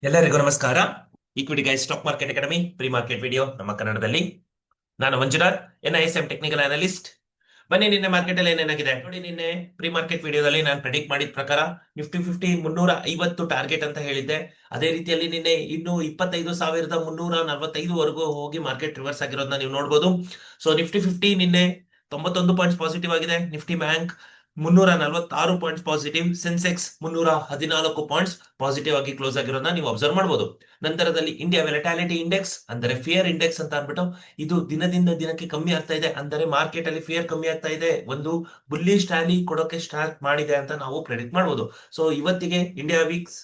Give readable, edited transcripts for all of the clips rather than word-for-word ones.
ಎಲ್ಲರಿಗೂ ನಮಸ್ಕಾರ. Equity guys stock market academy pre market video ನಮ್ಮ ಕನ್ನಡದಲ್ಲಿ. ನಾನು ಮಂಜುನಾಥ್, NISM ಟೆಕ್ನಿಕಲ್ ಅನಲಿಸ್ಟ್. ಬನ್ನಿ, ನಿನ್ನೆ ಮಾರ್ಕೆಟ್ ಅಲ್ಲಿ ಏನೇನಾಗಿದೆ ನೋಡಿ. ನಿನ್ನೆ ಪ್ರೀ ಮಾರ್ಕೆಟ್ ವಿಡಿಯೋದಲ್ಲಿ ನಾನು ಪ್ರೆಡಿಕ್ಟ್ ಮಾಡಿದ ಪ್ರಕಾರ ನಿಫ್ಟಿ 350 ಟಾರ್ಗೆಟ್ ಅಂತ ಹೇಳಿದ್ದೆ. ಅದೇ ರೀತಿಯಲ್ಲಿ ನಿನ್ನೆ ಇನ್ನು 25,345 ವರೆಗೂ ಹೋಗಿ ಮಾರ್ಕೆಟ್ ರಿವರ್ಸ್ ಆಗಿರೋದನ್ನ ನೀವು ನೋಡಬಹುದು. ಸೊ ನಿಫ್ಟಿ ನಿನ್ನೆ 91 ಪಾಯಿಂಟ್ಸ್ ಪಾಸಿಟಿವ್ ಆಗಿದೆ. Nifty bank 346 points positive. Sensex 314 points positive ಆಗಿ ಕ್ಲೋಸ್ ಆಗಿರೋದನ್ನ ನೀವು ಅಬ್ಸರ್ವ್ ಮಾಡಬಹುದು. ನಂತರದಲ್ಲಿ ಇಂಡಿಯಾ ವೆಲಟಾಲಿಟಿ ಇಂಡೆಕ್ಸ್ ಅಂದರೆ ಫಿಯರ್ ಇಂಡೆಕ್ಸ್ ಅಂತ ಅಂದ್ಬಿಟ್ಟು ಇದು ದಿನದಿಂದ ದಿನಕ್ಕೆ ಕಮ್ಮಿ ಆಗ್ತಾ ಇದೆ. ಅಂದರೆ ಮಾರ್ಕೆಟ್ ಅಲ್ಲಿ ಫಿಯರ್ ಕಮ್ಮಿ ಆಗ್ತಾ ಇದೆ, ಒಂದು ಬುಲ್ಲಿಶ್ ರ್ಯಾಲಿ ಕೊಡೋಕೆ ಸ್ಟಾರ್ಟ್ ಮಾಡಿದೆ ಅಂತ ನಾವು ಪ್ರೆಡಿಕ್ಟ್ ಮಾಡಬಹುದು. ಸೊ ಇವತ್ತಿಗೆ ಇಂಡಿಯಾ ವೀಕ್ಸ್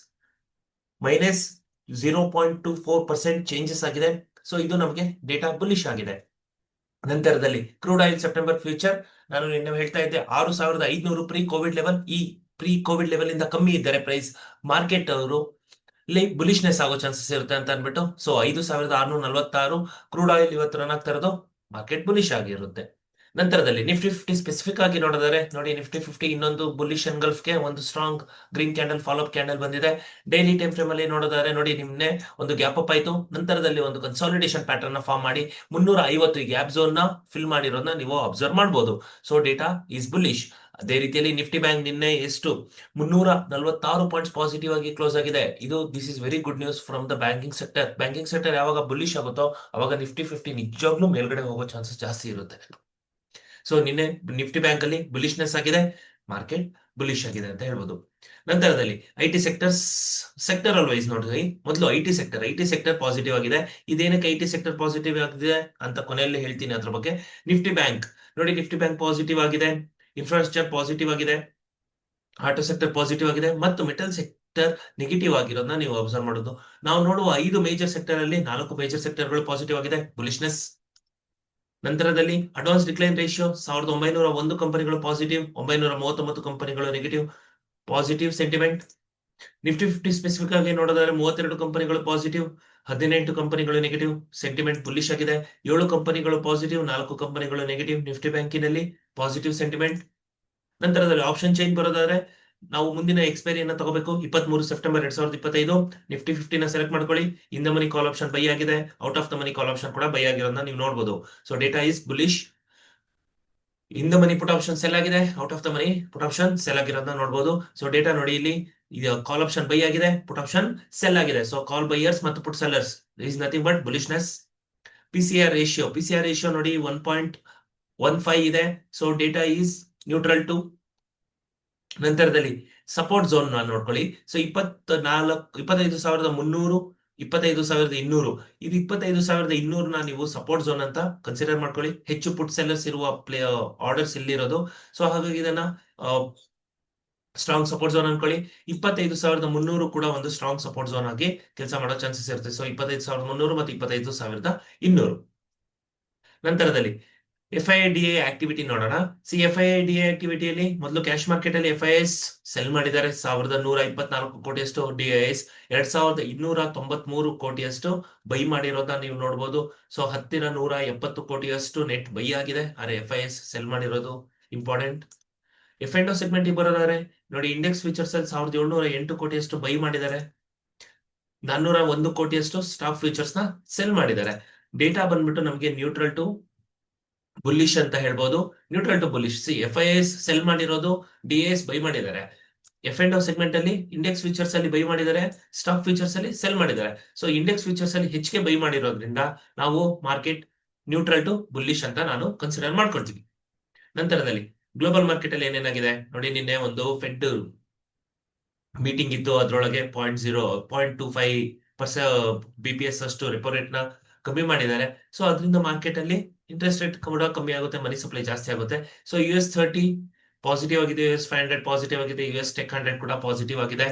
-0.24% ಚೇಂಜಸ್ ಆಗಿದೆ. ಸೊ ಇದು ನಮಗೆ ಡೇಟಾ ಬುಲ್ಲಿಶ್ ಆಗಿದೆ. ನಂತರದಲ್ಲಿ ಕ್ರೂಡ್ ಆಯಿಲ್ ಸೆಪ್ಟೆಂಬರ್ ಫ್ಯೂಚರ್ ನಾನು ನಿನ್ನೆ ಹೇಳ್ತಾ ಇದ್ದೆ 6,500 ಪ್ರೀ ಕೋವಿಡ್ ಲೆವೆಲ್. ಈ ಪ್ರೀ ಕೋವಿಡ್ ಲೆವೆಲ್ ಇಂದ ಕಮ್ಮಿ ಇದ್ದಾರೆ ಪ್ರೈಸ್, ಮಾರ್ಕೆಟ್ ಅವರು ಇಲ್ಲಿ ಬುಲಿಶ್ನೆಸ್ ಆಗೋ ಚಾನ್ಸಸ್ ಇರುತ್ತೆ ಅಂತ ಅನ್ಬಿಟ್ಟು. ಸೊ 5,646 ಕ್ರೂಡ್ ಆಯಿಲ್ ಇವತ್ತು ರನ್ ಆಗ್ತಾ ಇರೋದು, ಮಾರ್ಕೆಟ್ ಬುಲಿಶ್ ಆಗಿರುತ್ತೆ. ನಂತರದಲ್ಲಿ ನಿಫ್ಟಿ 50 ಸ್ಪೆಸಿಫಿಕ್ ಆಗಿ ನೋಡಿದರೆ ನೋಡಿ, ನಿಫ್ಟಿ 50 ಇನ್ನೊಂದು ಬುಲ್ಲಿಶ್ ಗೆ ಒಂದು strong green candle follow up candle ಬಂದಿದೆ. ಡೈಲಿ ಟೈಮ್ ಫ್ರೇಮ್ ಅಲ್ಲಿ ನೋಡಿದರೆ ನೋಡಿ, ನಿನ್ನೆ ಒಂದು ಗ್ಯಾಪ್ ಅಪ್ ಆಯ್ತು, ನಂತರದಲ್ಲಿ ಒಂದು ಕನ್ಸಾಲಿಡೇಷನ್ ಪ್ಯಾಟರ್ನ್ ಫಾರ್ಮ್ ಮಾಡಿ 350 ಗ್ಯಾಪ್ ಝೋನ್ ನ ಫಿಲ್ ಮಾಡಿರೋದನ್ನ ನೀವು ಅಬ್ಸರ್ವ್ ಮಾಡಬಹುದು. So data is bullish. ಅದೇ ರೀತಿಯಲ್ಲಿ ನಿಫ್ಟಿ ಬ್ಯಾಂಕ್ ನಿನ್ನೆ ಎಷ್ಟು 346 ಪಾಯಿಂಟ್ಸ್ ಪಾಸಿಟಿವ್ ಆಗಿ ಕ್ಲೋಸ್ ಆಗಿದೆ. ಇದು this is very good news from the banking sector. Banking sector ಯಾವಾಗ ಬುಲ್ಲಿಶ್ ಆಗುತ್ತೋ ಅವಾಗ ನಿಫ್ಟಿ 50 ನಿಜವಾಗ್ಲೂ ಮೇಲ್ಗಡೆ ಹೋಗೋ ಚಾನ್ಸಸ್ ಜಾಸ್ತಿ ಇರುತ್ತೆ. ಸೊ ನಿನ್ನೆ ನಿಫ್ಟಿ ಬ್ಯಾಂಕ್ ಅಲ್ಲಿ ಬುಲಿಶ್ನೆಸ್ ಆಗಿದೆ, ಮಾರ್ಕೆಟ್ ಬುಲಿಶ್ ಆಗಿದೆ ಅಂತ ಹೇಳ್ಬೋದು. ನಂತರದಲ್ಲಿ ಐಟಿ ಸೆಕ್ಟರ್ ವೈಸ್ ನೋಡಿದ್ವಿ. ಮೊದಲು ಐಟಿ ಸೆಕ್ಟರ್ ಪಾಸಿಟಿವ್ ಆಗಿದೆ. ಇದೇನಕ್ಕೆ ಐಟಿ ಸೆಕ್ಟರ್ ಪಾಸಿಟಿವ್ ಆಗಿದೆ ಅಂತ ಕೊನೆಯಲ್ಲಿ ಹೇಳ್ತೀನಿ ಅದ್ರ ಬಗ್ಗೆ. ನಿಫ್ಟಿ ಬ್ಯಾಂಕ್ ನೋಡಿ, ನಿಫ್ಟಿ ಬ್ಯಾಂಕ್ ಪಾಸಿಟಿವ್ ಆಗಿದೆ, ಇನ್ಫ್ರಾಸ್ಟ್ರಕ್ಚರ್ ಪಾಸಿಟಿವ್ ಆಗಿದೆ, ಆಟೋ ಸೆಕ್ಟರ್ ಪಾಸಿಟಿವ್ ಆಗಿದೆ ಮತ್ತು ಮೆಟಲ್ ಸೆಕ್ಟರ್ ನೆಗೆಟಿವ್ ಆಗಿರೋದನ್ನ ನೀವು ಅಬ್ಸರ್ವ್ ಮಾಡೋದು. ನಾವು ನೋಡುವ 5 ಮೇಜರ್ ಸೆಕ್ಟರ್ ಅಲ್ಲಿ 4 ಮೇಜರ್ ಸೆಕ್ಟರ್ಗಳು ಪಾಸಿಟಿವ್ ಆಗಿದೆ, ಬುಲಿಶ್ನೆಸ್. ನಂತರದಲ್ಲಿ ಅಡ್ವಾನ್ಸ್ ಡಿಕ್ಲೈನ್ ರೇಷಿಯೋ 1901 ಕಂಪನಿಗಳು ಪಾಸಿಟಿವ್, 939 ಕಂಪನಿಗಳು negative, positive sentiment. Nifty 50 specific ಆಗಿ ನೋಡೋದಾದ್ರೆ 32 ಕಂಪನಿಗಳು ಪಾಸಿಟಿವ್, 18 ಕಂಪನಿಗಳು ನೆಗೆಟಿವ್, ಸೆಂಟಿಮೆಂಟ್ ಬುಲ್ಲಿಶ್ ಆಗಿದೆ. 7 ಕಂಪನಿಗಳು ಪಾಸಿಟಿವ್, 4 ಕಂಪನಿಗಳು ನೆಗೆಟಿವ್. ನಿಫ್ಟಿ ಬ್ಯಾಂಕಿನಲ್ಲಿ ಪಾಸಿಟಿವ್ ಸೆಂಟಿಮೆಂಟ್. ನಂತರದಲ್ಲಿ ಆಪ್ಷನ್ ಚೈನ್ ಬರೋದಾದ್ರೆ ನಾವು ಮುಂದಿನ ಎಕ್ಸ್ಪೈರಿಯನ್ನ ತಗೋಬೇಕು 23 ಸೆಪ್ಟೆಂಬರ್ 2025. ನಿಫ್ಟಿ 50 ನ ಸೆಲೆಕ್ಟ್ ಮಾಡ್ಕೊಳ್ಳಿ. In the money call option buy ಆಗಿದೆ, out of the money call option ಕೂಡ ಬೈ ಆಗಿರೋದನ್ನ ನೀವು ನೋಡಬಹುದು. So data is bullish. In the money put option sell ಆಗಿದೆ, out of the money put option sell ಆಗಿರೋದನ್ನ ನೋಡಬಹುದು. So data ನೋಡಿ, ಇಲ್ಲಿ ಕಾಲ್ ಆಪ್ಷನ್ ಬೈ ಆಗಿದೆ, ಪುಟ್ ಆಪ್ಷನ್ ಸೆಲ್ ಆಗಿದೆ. ಸೊ ಕಾಲ್ ಬೈಯರ್ಸ್ ಮತ್ತು put sellers is nothing but bullishness. PCR ratio ನೋಡಿ 1.15 ಇದೆ. So data is neutral to. ನಂತರದಲ್ಲಿ ಸಪೋರ್ಟ್ ಝೋನ್ ನೋಡ್ಕೊಳ್ಳಿ. ಸೊ 25,300, 25,200, ಇದು 25,200 ನೀವು ಸಪೋರ್ಟ್ ಝೋನ್ ಅಂತ ಕನ್ಸಿಡರ್ ಮಾಡ್ಕೊಳ್ಳಿ. ಹೆಚ್ಚು ಪುಟ್ ಸೆಲ್ಲರ್ಸ್ ಇರುವ ಆರ್ಡರ್ಸ್ ಇಲ್ಲಿರೋದು. ಸೊ ಹಾಗಾಗಿ ಇದನ್ನ ಸ್ಟ್ರಾಂಗ್ ಸಪೋರ್ಟ್ ಝೋನ್ ಅನ್ಕೊಳ್ಳಿ. 25,300 ಕೂಡ ಒಂದು ಸ್ಟ್ರಾಂಗ್ ಸಪೋರ್ಟ್ ಝೋನ್ ಆಗಿ ಕೆಲಸ ಮಾಡೋ ಚಾನ್ಸಸ್ ಇರುತ್ತೆ. ಸೊ 25,300 ಮತ್ತು 25,200. ನಂತರದಲ್ಲಿ FIDA ಆಕ್ಟಿವಿಟಿ ನೋಡೋಣ. FIDA ಆಕ್ಟಿವಿಟಿಯಲ್ಲಿ ಮೊದಲು ಕ್ಯಾಶ್ ಮಾರ್ಕೆಟ್ ಅಲ್ಲಿ FIS ಸೆಲ್ ಮಾಡಿದ್ದಾರೆ 1,124 ಕೋಟಿಯಷ್ಟು, DIS 2,293 ಕೋಟಿಯಷ್ಟು ಬೈ ಮಾಡಿರೋದನ್ನ ನೀವು ನೋಡಬಹುದು. ಸೊ ಹತ್ತಿರ 170 ಕೋಟಿಯಷ್ಟು ನೆಟ್ ಬೈ ಆಗಿದೆ. ಆದರೆ FIS ಸೆಲ್ ಮಾಡಿರೋದು ಇಂಪಾರ್ಟೆಂಟ್. F&O ಸೆಗ್ಮೆಂಟ್ ಬರೋದಾದ್ರೆ ನೋಡಿ, ಇಂಡೆಕ್ಸ್ ಫ್ಯೂಚರ್ಸ್ ಅಲ್ಲಿ 1,708 ಕೋಟಿಯಷ್ಟು ಬೈ ಮಾಡಿದ್ದಾರೆ, 401 ಕೋಟಿಯಷ್ಟು ಸ್ಟಾಕ್ ಫ್ಯೂಚರ್ಸ್ ನ ಸೆಲ್ ಮಾಡಿದ್ದಾರೆ. ಡೇಟಾ ಬಂದ್ಬಿಟ್ಟು ನಮಗೆ ನ್ಯೂಟ್ರಲ್ ಟು ಬುಲ್ಲಿಶ್ ಅಂತ ಹೇಳ್ಬೋದು. Neutral to bullish. FIS sell ಮಾಡಿರೋದು, DIS ಬೈ ಮಾಡಿದ್ದಾರೆ. F&O ಸೆಗ್ಮೆಂಟ್ ಅಲ್ಲಿ ಇಂಡೆಕ್ಸ್ ಫ್ಯೂಚರ್ಸ್ ಅಲ್ಲಿ ಬೈ ಮಾಡಿದ್ದಾರೆ, ಸ್ಟಾಕ್ ಫ್ಯೂಚರ್ಸ್ ಅಲ್ಲಿ ಸೆಲ್ ಮಾಡಿದ್ದಾರೆ. ಸೊ ಇಂಡೆಕ್ಸ್ ಫ್ಯೂಚರ್ಸ್ ಅಲ್ಲಿ ಹೆಚ್ಚಿಗೆ ಬೈ ಮಾಡಿರೋದ್ರಿಂದ ನಾವು ಮಾರ್ಕೆಟ್ ನ್ಯೂಟ್ರಲ್ ಟು ಬುಲ್ಲಿಶ್ ಅಂತ ನಾನು ಕನ್ಸಿಡರ್ ಮಾಡ್ಕೊಳ್ತೀವಿ. ನಂತರದಲ್ಲಿ ಗ್ಲೋಬಲ್ ಮಾರ್ಕೆಟ್ ಅಲ್ಲಿ ಏನೇನಾಗಿದೆ ನೋಡಿ, ನಿನ್ನೆ ಒಂದು ಫೆಡ್ ಮೀಟಿಂಗ್ ಇತ್ತು, ಅದರೊಳಗೆ 0.25% BPS ಅಷ್ಟು ರೆಪೋ ರೇಟ್ ನ ಕಮ್ಮಿ ಮಾಡಿದ್ದಾರೆ. ಸೊ ಅದರಿಂದ ಮಾರ್ಕೆಟ್ ಅಲ್ಲಿ ಇಂಟ್ರೆಸ್ಟ್ ರೇಟ್ ಕೂಡ ಕಮ್ಮಿ ಆಗುತ್ತೆ, ಮನಿ ಸಪ್ಲೈ ಜಾಸ್ತಿ ಆಗುತ್ತೆ. ಸೊ US30 ಪಾಸಿಟಿವ್ ಆಗಿದೆ, US500 ಪಾಸಿಟಿವ್ ಆಗಿದೆ, US Tech 100 ಕೂಡ ಪಾಸಿಟಿವ್ ಆಗಿದೆ.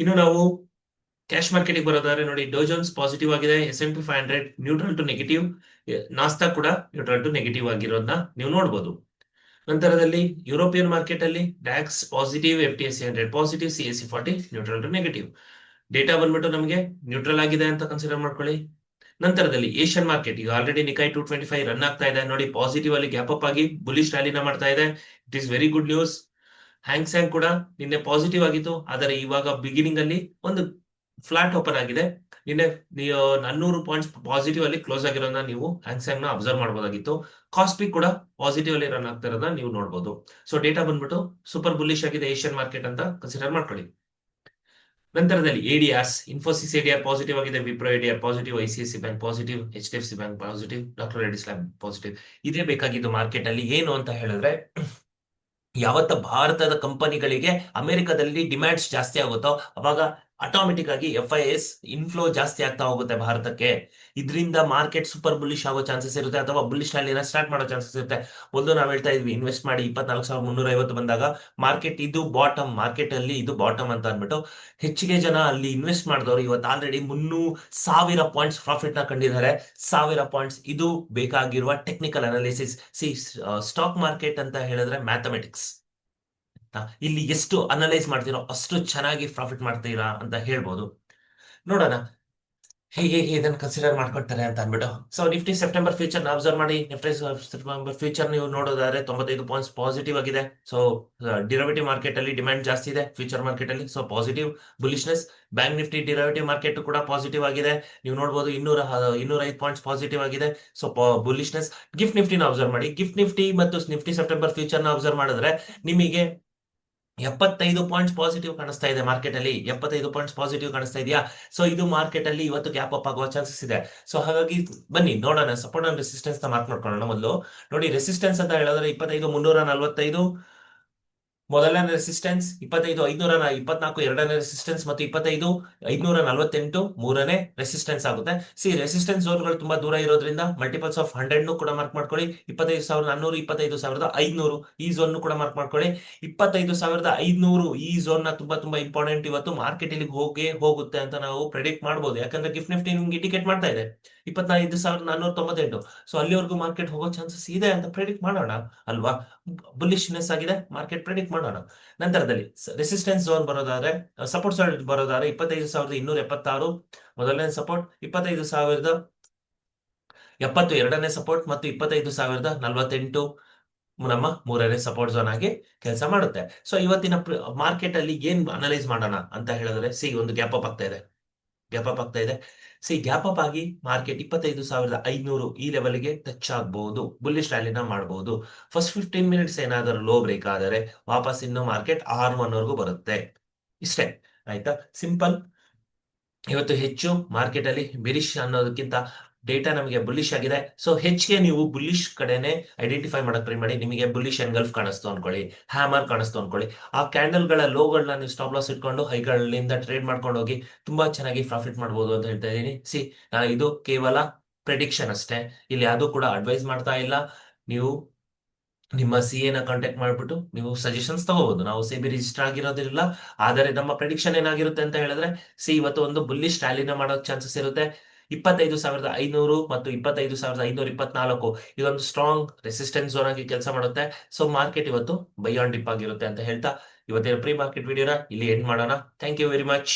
ಇನ್ನು ನಾವು ಕ್ಯಾಶ್ ಮಾರ್ಕೆಟ್ ಬರೋದಾದ್ರೆ ನೋಡಿ, ಡೋ ಜೋನ್ಸ್ ಪಾಸಿಟಿವ್ ಆಗಿದೆ, S&P 500 ನ್ಯೂಟ್ರಲ್ ಟು ನೆಗೆಟಿವ್, ನಾಸ್ತಾ ಕೂಡ ನ್ಯೂಟ್ರಲ್ ಟು ನೆಗೆಟಿವ್ ಆಗಿರೋದನ್ನ ನೀವು ನೋಡಬಹುದು. ನಂತರದಲ್ಲಿ ಯುರೋಪಿಯನ್ ಮಾರ್ಕೆಟ್ ಅಲ್ಲಿ DAX positive, FTSE 100 positive, CAC 40 neutral to negative. Data ಬಂದ್ಬಿಟ್ಟು ನಮಗೆ ನ್ಯೂಟ್ರಲ್ ಆಗಿದೆ ಅಂತ ಕನ್ಸಿಡರ್ ಮಾಡ್ಕೊಳ್ಳಿ. ನಂತರದಲ್ಲಿ ಏಷ್ಯನ್ ಮಾರ್ಕೆಟ್ ಈಗ ಆಲ್ರೆಡಿ ನಿಕಾಯ್ 225 ರನ್ ಆಗ್ತಾ ಇದೆ ನೋಡಿ, ಪಾಸಿಟಿವ್ ಅಲ್ಲಿ ಗ್ಯಾಪ್ ಅಪ್ ಆಗಿ ಬುಲಿಶ್ ರ್ಯಾಲಿನ ಮಾಡ್ತಾ ಇದೆ. It is very good news. Hang Seng ಕೂಡ ನಿನ್ನೆ ಪಾಸಿಟಿವ್ ಆಗಿತ್ತು, ಆದರೆ ಇವಾಗ ಬಿಗಿನಿಂಗ್ ಅಲ್ಲಿ ಒಂದು ಫ್ಲಾಟ್ ಓಪನ್ ಆಗಿದೆ. ನಿನ್ನೆ ನೀವು 400 ಪಾಯಿಂಟ್ಸ್ ಪಾಸಿಟಿವ್ ಅಲ್ಲಿ ಕ್ಲೋಸ್ ಆಗಿರೋದನ್ನ ನೀವು ಹ್ಯಾಂಗ್ಸೆಂಗ್ ನ ಅಬ್ಸರ್ವ್ ಮಾಡಬಹುದಾಗಿತ್ತು. ಕಾಸ್ಪಿ ಕೂಡ ಪಾಸಿಟಿವ್ ಅಲ್ಲಿ ರನ್ ಆಗ್ತಾ ಇರೋದನ್ನ ನೀವು ನೋಡಬಹುದು. ಸೊ ಡೇಟಾ ಬಂದ್ಬಿಟ್ಟು ಸೂಪರ್ ಬುಲ್ಲಿಶ್ ಆಗಿದೆ ಏಷ್ಯನ್ ಮಾರ್ಕೆಟ್ ಅಂತ ಕನ್ಸಿಡರ್ ಮಾಡ್ಕೊಳ್ಳಿ. ನಂತರದಲ್ಲಿ ಎಡಿಆರ್ಸ್, ಇನ್ಫೋಸಿಸ್ ಎಡಿಆರ್ ಪಾಸಿಟಿವ್ ಆಗಿದೆ, Wipro ADR positive, ICIC bank positive, HDFC bank positive, doctor Reddy's lab positive. ಇದೇ ಬೇಕಾಗಿದ್ದು ಮಾರ್ಕೆಟ್ ಅಲ್ಲಿ. ಏನು ಅಂತ ಹೇಳಿದ್ರೆ, ಯಾವತ್ತ ಭಾರತದ ಕಂಪನಿಗಳಿಗೆ ಅಮೆರಿಕದಲ್ಲಿ ಡಿಮ್ಯಾಂಡ್ಸ್ ಜಾಸ್ತಿ ಆಗುತ್ತೋ ಅವಾಗ ಆಟೋಮೆಟಿಕ್ ಆಗಿ FIIs ಇನ್ಫ್ಲೋ ಜಾಸ್ತಿ ಆಗ್ತಾ ಹೋಗುತ್ತೆ ಭಾರತಕ್ಕೆ. ಇದರಿಂದ ಮಾರ್ಕೆಟ್ ಸೂಪರ್ ಬುಲಿಶ್ ಆಗೋ ಚಾನ್ಸಸ್ ಇರುತ್ತೆ, ಅಥವಾ ಬುಲಿಶ್ ನಲ್ಲಿ ಸ್ಟಾರ್ಟ್ ಮಾಡೋ ಚಾನ್ಸಸ್ ಇರುತ್ತೆ. ಮೊದಲು ನಾವು ಹೇಳ್ತಾ ಇದ್ವಿ ಇನ್ವೆಸ್ಟ್ ಮಾಡಿ 24,350 ಬಂದಾಗ ಮಾರ್ಕೆಟ್ ಇದು ಬಾಟಮ್, ಮಾರ್ಕೆಟ್ ಅಲ್ಲಿ ಇದು ಬಾಟಮ್ ಅಂತ ಅಂದ್ಬಿಟ್ಟು ಹೆಚ್ಚಿಗೆ ಜನ ಅಲ್ಲಿ ಇನ್ವೆಸ್ಟ್ ಮಾಡಿದವರು ಇವತ್ತು ಆಲ್ರೆಡಿ 300,000 ಪಾಯಿಂಟ್ಸ್ ಪ್ರಾಫಿಟ್ ನ ಕಂಡಿದ್ದಾರೆ. 1000 ಪಾಯಿಂಟ್ಸ್. ಇದು ಬೇಕಾಗಿರುವ ಟೆಕ್ನಿಕಲ್ ಅನಾಲಿಸಿಸ್. ಸ್ಟಾಕ್ ಮಾರ್ಕೆಟ್ ಅಂತ ಹೇಳಿದ್ರೆ ಮ್ಯಾಥಮೆಟಿಕ್ಸ್. ಇಲ್ಲಿ ಎಷ್ಟು ಅನಲೈಸ್ ಮಾಡ್ತೀರೋ ಅಷ್ಟು ಚೆನ್ನಾಗಿ ಪ್ರಾಫಿಟ್ ಮಾಡ್ತೀರಾ ಅಂತ ಹೇಳ್ಬೋದು. ನೋಡೋಣ ಹೇಗೆ ಇದನ್ನ ಕನ್ಸಿಡರ್ ಮಾಡ್ಕೊಳ್ತಾರೆ ಅಂತ ಅಂದ್ಬಿಟ್ಟು. ಸೊ ನಿಫ್ಟಿ ಸೆಪ್ಟೆಂಬರ್ ಫ್ಯೂಚರ್ ನ ಅಬ್ಸರ್ವ್ ಮಾಡಿ. ನಿಫ್ಟಿ ಸೆಪ್ಟೆಂಬರ್ ಫ್ಯೂಚರ್ ನೀವು ನೋಡೋದಾದ್ರೆ 95 ಪಾಯಿಂಟ್ಸ್ ಪಾಸಿಟಿವ್ ಆಗಿದೆ. ಸೊ ಡಿರೈವೇಟಿವ್ ಮಾರ್ಕೆಟ್ ಅಲ್ಲಿ ಡಿಮ್ಯಾಂಡ್ ಜಾಸ್ತಿ ಇದೆ ಫ್ಯೂಚರ್ ಮಾರ್ಕೆಟ್ ಅಲ್ಲಿ, so positive bullishness. Bank Nifty derivative market ಕೂಡ ಪಾಸಿಟಿವ್ ಆಗಿದೆ. ನೀವು ನೋಡಬಹುದು 205 ಪಾಯಿಂಟ್ಸ್ ಪಾಸಿಟಿವ್ ಆಗಿದೆ. So bullishness. ಗಿಫ್ಟ್ ನಿಫ್ಟಿನ ಅಬ್ಸರ್ವ್ ಮಾಡಿ. ಗಿಫ್ಟ್ ನಿಫ್ಟಿ ಮತ್ತು ನಿಫ್ಟಿ ಸೆಪ್ಟೆಂಬರ್ ಫ್ಯೂಚರ್ ನ ಅಬ್ಸರ್ವ್ ಮಾಡಿದ್ರೆ ನಿಮಗೆ 75 ಪಾಯಿಂಟ್ಸ್ ಪಾಸಿಟಿವ್ ಕಾಣಿಸ್ತಾ ಇದೆ ಮಾರ್ಕೆಟ್ ಅಲ್ಲಿ. 75 ಪಾಯಿಂಟ್ಸ್ ಪಾಸಿಟಿವ್ ಕಾಣಿಸ್ತಾ ಇದೆಯಾ? ಸೊ ಇದು ಮಾರ್ಕೆಟ್ ಅಲ್ಲಿ ಇವತ್ತು ಗ್ಯಾಪ್ ಅಪ್ ಆಗುವ ಚಾನ್ಸಸ್ ಇದೆ. ಸೊ ಹಾಗಾಗಿ ಬನ್ನಿ ನೋಡೋಣ ಸಪೋರ್ಟ್ ಅಂಡ್ ರೆಸಿಸ್ಟೆನ್ಸ್ ನ ಮಾರ್ಕ್ ಮಾಡ್ಕೊಳ್ಳೋಣ. ಮೊದಲು ನೋಡಿ, ರೆಸಿಸ್ಟೆನ್ಸ್ ಅಂತ ಹೇಳಿದ್ರೆ 25,345 ಮೊದಲನೇ ರೆಸಿಸ್ಟೆನ್ಸ್, 25,524 ಎರಡನೇ ರೆಸಿಸ್ಟೆನ್ಸ್, ಮತ್ತು 25,548 ಮೂರನೇ ರೆಸಿಸ್ಟೆನ್ಸ್ ಆಗುತ್ತೆ. ರೆಸಿಸ್ಟೆನ್ಸ್ ಝೋನ್ಗಳು ತುಂಬಾ ದೂರ ಇರೋದ್ರಿಂದ ಮಲ್ಟಿಪಲ್ಸ್ ಆಫ್ 100 ಕೂಡ ಮಾರ್ಕ್ ಮಾಡ್ಕೊಳ್ಳಿ. 25,400, 25,500 ಈ ಝೋನ್ ಕೂಡ ಮಾರ್ಕ್ ಮಾಡ್ಕೊಳ್ಳಿ. 25,500 ಈ ಝೋನ್ ನ ತುಂಬಾ ಇಂಪಾರ್ಟೆಂಟ್. ಇವತ್ತು ಮಾರ್ಕೆಟ್ ಇಲ್ಲಿ ಹೋಗುತ್ತೆ ಅಂತ ನಾವು ಪ್ರೆಡಿಕ್ಟ್ ಮಾಡಬಹುದು. ಯಾಕಂದ್ರೆ ಗಿಫ್ಟ್ ನಿಫ್ಟಿ ನಿಮ್ಗೆ ಇಂಡಿಕೇಟ್ ಮಾಡ್ತಾ ಇದೆ 25,498. ಸೊ ಅಲ್ಲಿವರೆಗೂ ಮಾರ್ಕೆಟ್ ಹೋಗೋ ಚಾನ್ಸಸ್ ಇದೆ ಅಂತ ಪ್ರೆಡಿಕ್ಟ್ ಮಾಡೋಣ ಅಲ್ವಾ? ಬುಲಿಶ್ನೆಸ್ ಆಗಿದೆ ಮಾರ್ಕೆಟ್, ಪ್ರೆಡಿಕ್ಟ್ ಮಾಡೋಣ. ನಂತರದಲ್ಲಿ ರೆಸಿಸ್ಟೆನ್ಸ್ ಝೋನ್ ಬರೋದಾದ್ರೆ, ಸಪೋರ್ಟ್ ಝೋನ್ ಬರೋದಾದ್ರೆ 25,276 ಮೊದಲನೇ ಸಪೋರ್ಟ್, 25,070 ಎರಡನೇ ಸಪೋರ್ಟ್, ಮತ್ತು 25,048 ನಮ್ಮ ಮೂರನೇ ಸಪೋರ್ಟ್ ಝೋನ್ ಆಗಿ ಕೆಲಸ ಮಾಡುತ್ತೆ. ಸೊ ಇವತ್ತಿನ ಮಾರ್ಕೆಟ್ ಅಲ್ಲಿ ಏನ್ ಅನಲೈಸ್ ಮಾಡೋಣ ಅಂತ ಹೇಳಿದ್ರೆ, ಒಂದು ಗ್ಯಾಪ್ ಅಪ್ ಆಗ್ತಾ ಇದೆ. ಗ್ಯಾಪ್ ಅಪ್ ಆಗಿ ಮಾರ್ಕೆಟ್ 25,500 ಈ ಲೆವೆಲ್ಗೆ ಟಚ್ ಆಗಬಹುದು, ಬುಲ್ಲಿಶ್ ರ್ಯಾಲಿನ ಮಾಡಬಹುದು. ಫಸ್ಟ್ 15 ಮಿನಿಟ್ಸ್ ಏನಾದರೂ ಲೋ ಬ್ರೇಕ್ ಆದರೆ ವಾಪಸ್ ಇನ್ನು ಮಾರ್ಕೆಟ್ R1 ವರೆಗೂ ಬರುತ್ತೆ. ಇಷ್ಟೇ ಆಯ್ತಾ, ಸಿಂಪಲ್. ಇವತ್ತು ಹೆಚ್ಚು ಮಾರ್ಕೆಟ್ ಅಲ್ಲಿ ಬೆರಿಶ್ ಅನ್ನೋದಕ್ಕಿಂತ ಡೇಟಾ ನಮಗೆ ಬುಲ್ಲಿಶ್ ಆಗಿದೆ. ಸೊ ಹೆಚ್ಚಿಗೆ ನೀವು ಬುಲ್ಲಿಶ್ ಕಡೆನೆ ಐಡೆಂಟಿಫೈ ಮಾಡಕ್ ಟ್ರೈ ಮಾಡಿ. ನಿಮಗೆ ಬುಲ್ಲಿಶ್ ಎನ್ಗಲ್ಫ್ ಕಾಣಿಸ್ತು ಅನ್ಕೊಳ್ಳಿ, ಹ್ಯಾಮರ್ ಕಾಣಿಸ್ತು ಅನ್ಕೊಳ್ಳಿ, ಆ ಕ್ಯಾಂಡಲ್ ಗಳ ಲೋಗಳನ್ನ ನೀವು ಸ್ಟಾಪ್ ಲಾಸ್ ಇಟ್ಕೊಂಡು ಹೈಗಳಿಂದ ಟ್ರೇಡ್ ಮಾಡ್ಕೊಂಡು ಹೋಗಿ ತುಂಬಾ ಚೆನ್ನಾಗಿ ಪ್ರಾಫಿಟ್ ಮಾಡಬಹುದು ಅಂತ ಹೇಳ್ತಾ ಇದ್ದೀನಿ. ಇದು ಕೇವಲ ಪ್ರೆಡಿಕ್ಷನ್ ಅಷ್ಟೇ, ಇಲ್ಲಿ ಯಾವುದು ಕೂಡ ಅಡ್ವೈಸ್ ಮಾಡ್ತಾ ಇಲ್ಲ. ನೀವು ನಿಮ್ಮ CA ನ ಕಾಂಟ್ಯಾಕ್ಟ್ ಮಾಡ್ಬಿಟ್ಟು ನೀವು ಸಜೆಷನ್ಸ್ ತಗೋಬಹುದು. ನಾವು SEBI ರಿಜಿಸ್ಟರ್ ಆಗಿರೋದಿಲ್ಲ, ಆದರೆ ನಮ್ಮ ಪ್ರೆಡಿಕ್ಷನ್ ಏನಾಗಿರುತ್ತೆ ಅಂತ ಹೇಳಿದ್ರೆ, ಇವತ್ತು ಒಂದು ಬುಲ್ಲಿಶ್ ರ್ಯಾಲಿನ ಮಾಡೋ ಚಾನ್ಸಸ್ ಇರುತ್ತೆ. 25,500 ಮತ್ತು 25,524 ಇದೊಂದು ಸ್ಟ್ರಾಂಗ್ ರೆಸಿಸ್ಟೆನ್ಸ್ ಝೋನ್ ಆಗಿ ಕೆಲಸ ಮಾಡುತ್ತೆ. ಸೊ ಮಾರ್ಕೆಟ್ ಇವತ್ತು ಬೈ ಆನ್ ಡಿಪ್ ಆಗಿರುತ್ತೆ ಅಂತ ಹೇಳ್ತಾ ಇವತ್ತಿನ ಪ್ರೀ ಮಾರ್ಕೆಟ್ ವಿಡಿಯೋನ ಇಲ್ಲಿ ಎಂಡ್ ಮಾಡೋಣ. Thank you very much.